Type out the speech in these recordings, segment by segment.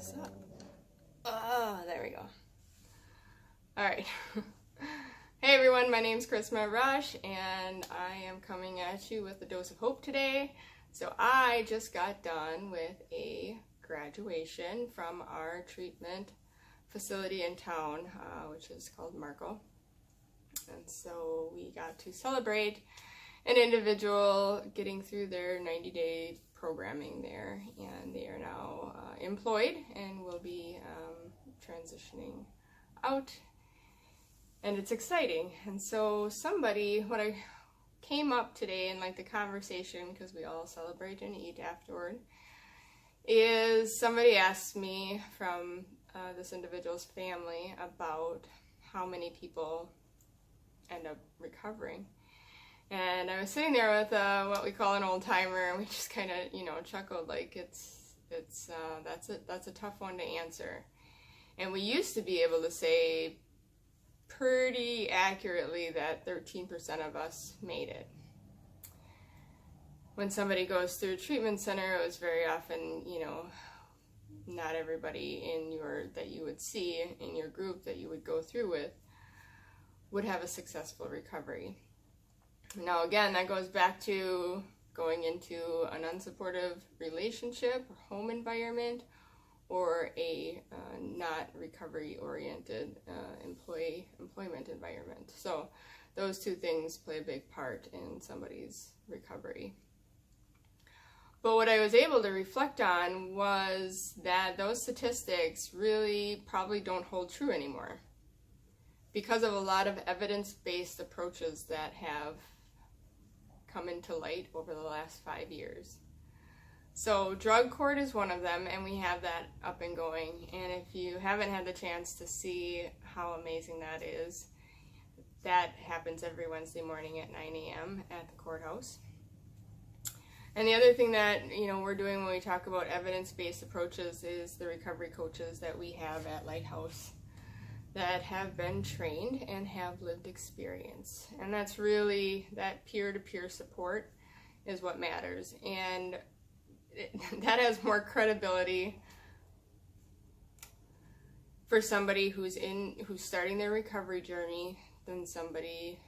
this up. Oh, there we go. All right. Hey everyone, my name's Chrisma Rush, and I am coming at you with a dose of hope today. So I just got done with a graduation from our treatment facility in town, which is called Marco. And so we got to celebrate an individual getting through their 90-day programming there, and they are now employed and will be transitioning out, and it's exciting. And so what I came up today in like the conversation, because we all celebrate and eat afterward, is somebody asked me from this individual's family about how many people end up recovering. And I was sitting there with what we call an old timer, and we just kind of, chuckled, like that's a tough one to answer. And we used to be able to say pretty accurately that 13% of us made it. When somebody goes through a treatment center, it was very often, not everybody that you would see in your group that you would go through with would have a successful recovery. Now again, that goes back to going into an unsupportive relationship or home environment, or a not recovery-oriented employment environment. So those two things play a big part in somebody's recovery. But what I was able to reflect on was that those statistics really probably don't hold true anymore, because of a lot of evidence-based approaches that have come into light over the last 5 years. So drug court is one of them, and we have that up and going. And if you haven't had the chance to see how amazing that is, that happens every Wednesday morning at 9 a.m. at the courthouse. And the other thing that we're doing when we talk about evidence-based approaches is the recovery coaches that we have at Lighthouse that have been trained and have lived experience. And that's really, that peer-to-peer support is what matters. And that has more credibility for somebody who's starting their recovery journey than somebody,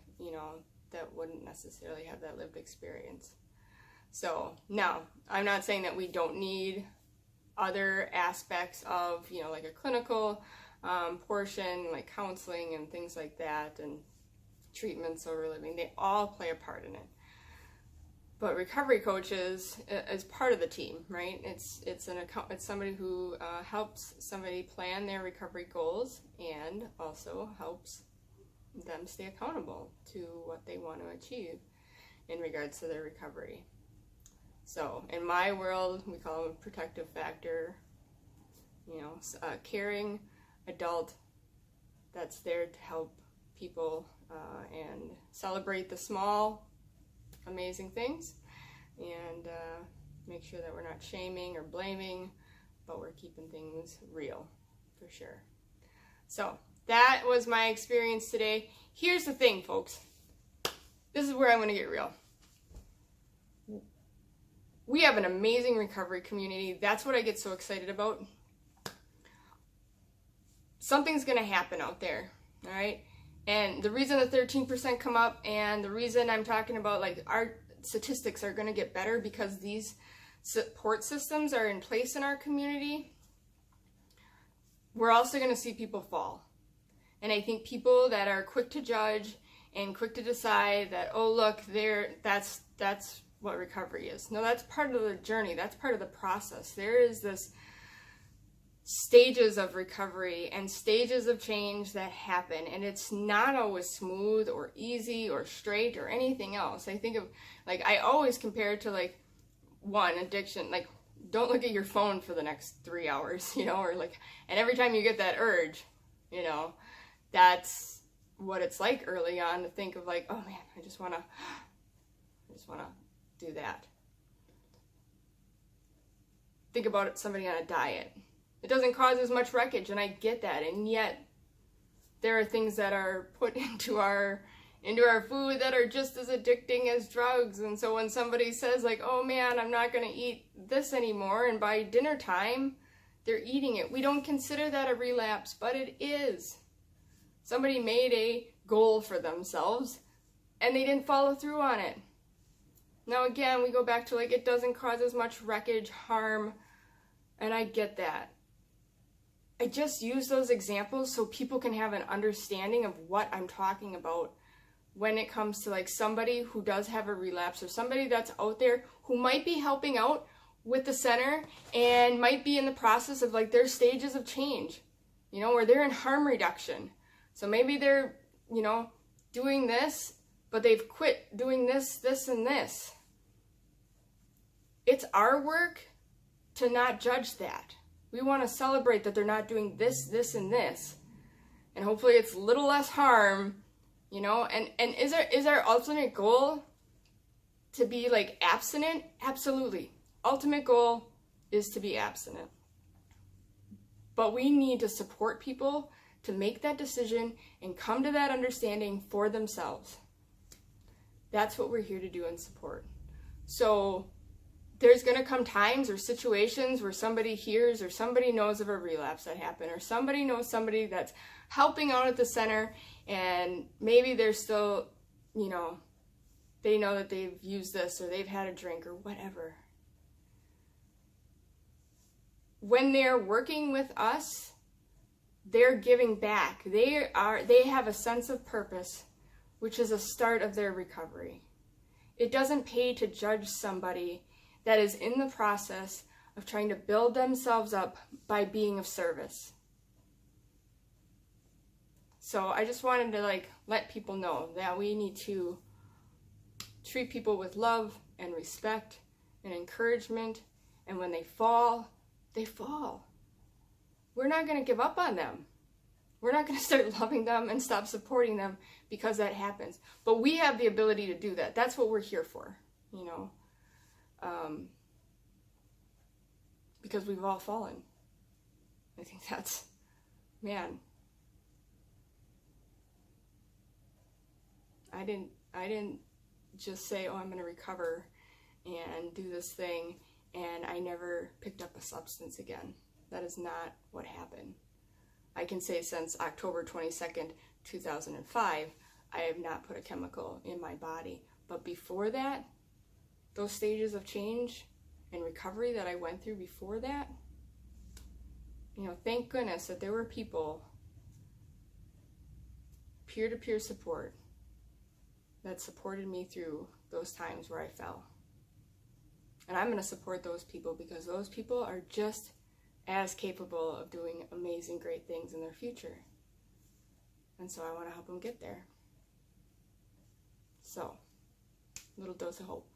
that wouldn't necessarily have that lived experience. So now, I'm not saying that we don't need other aspects of, like a clinical portion, like counseling and things like that, and treatment, sober living. They all play a part in it. But recovery coaches is part of the team, right? It's somebody who helps somebody plan their recovery goals and also helps them stay accountable to what they want to achieve in regards to their recovery. So in my world, we call them a protective factor, a caring adult that's there to help people and celebrate the small, amazing things, and make sure that we're not shaming or blaming, but we're keeping things real, for sure. So that was my experience today. Here's the thing, folks. This is where I'm going to get real. We have an amazing recovery community. That's what I get so excited about. Something's going to happen out there, all right? And the reason the 13% come up, and the reason I'm talking about like our statistics are going to get better because these support systems are in place in our community, we're also going to see people fall. And I think people that are quick to judge and quick to decide that, oh look, that's what recovery is. No, that's part of the journey. That's part of the process. There is this stages of recovery and stages of change that happen, and it's not always smooth or easy or straight or anything else. I think of, like, I always compare it to like one addiction, like don't look at your phone for the next 3 hours, or like, and every time you get that urge, that's what it's like early on, to think of like, oh man, I just want to do that. Think about somebody on a diet. It doesn't cause as much wreckage, and I get that, and yet there are things that are put into our food that are just as addicting as drugs. And so when somebody says like, oh man, I'm not going to eat this anymore, and by dinner time they're eating it. We don't consider that a relapse, but it is. Somebody made a goal for themselves and they didn't follow through on it. Now again, we go back to like, it doesn't cause as much wreckage, harm, and I get that. I just use those examples so people can have an understanding of what I'm talking about when it comes to like somebody who does have a relapse, or somebody that's out there who might be helping out with the center and might be in the process of like their stages of change, you know, or they're in harm reduction. So maybe they're, you know, doing this, but they've quit doing this, this, and this. It's our work to not judge that. We want to celebrate that they're not doing this, this, and this. And hopefully it's a little less harm, you know, and is our ultimate goal to be like abstinent? Absolutely. Ultimate goal is to be abstinent. But we need to support people to make that decision and come to that understanding for themselves. That's what we're here to do and support. So there's going to come times or situations where somebody hears or somebody knows of a relapse that happened, or somebody knows somebody that's helping out at the center, and maybe they're still, you know, they know that they've used this or they've had a drink or whatever. When they're working with us, they're giving back. They have a sense of purpose, which is a start of their recovery. It doesn't pay to judge somebody that is in the process of trying to build themselves up by being of service. So I just wanted to like let people know that we need to treat people with love and respect and encouragement, and when they fall, they fall. We're not going to give up on them. We're not going to start loving them and stop supporting them because that happens. But we have the ability to do that. That's what we're here for, you know. Because we've all fallen. I think that's, man. I didn't just say, oh, I'm going to recover and do this thing, and I never picked up a substance again. That is not what happened. I can say since October 22nd, 2005, I have not put a chemical in my body. But before that, those stages of change and recovery that I went through before that, you know, thank goodness that there were people, peer-to-peer support, that supported me through those times where I fell. And I'm going to support those people because those people are just as capable of doing amazing, great things in their future. And so I want to help them get there. So, little dose of hope.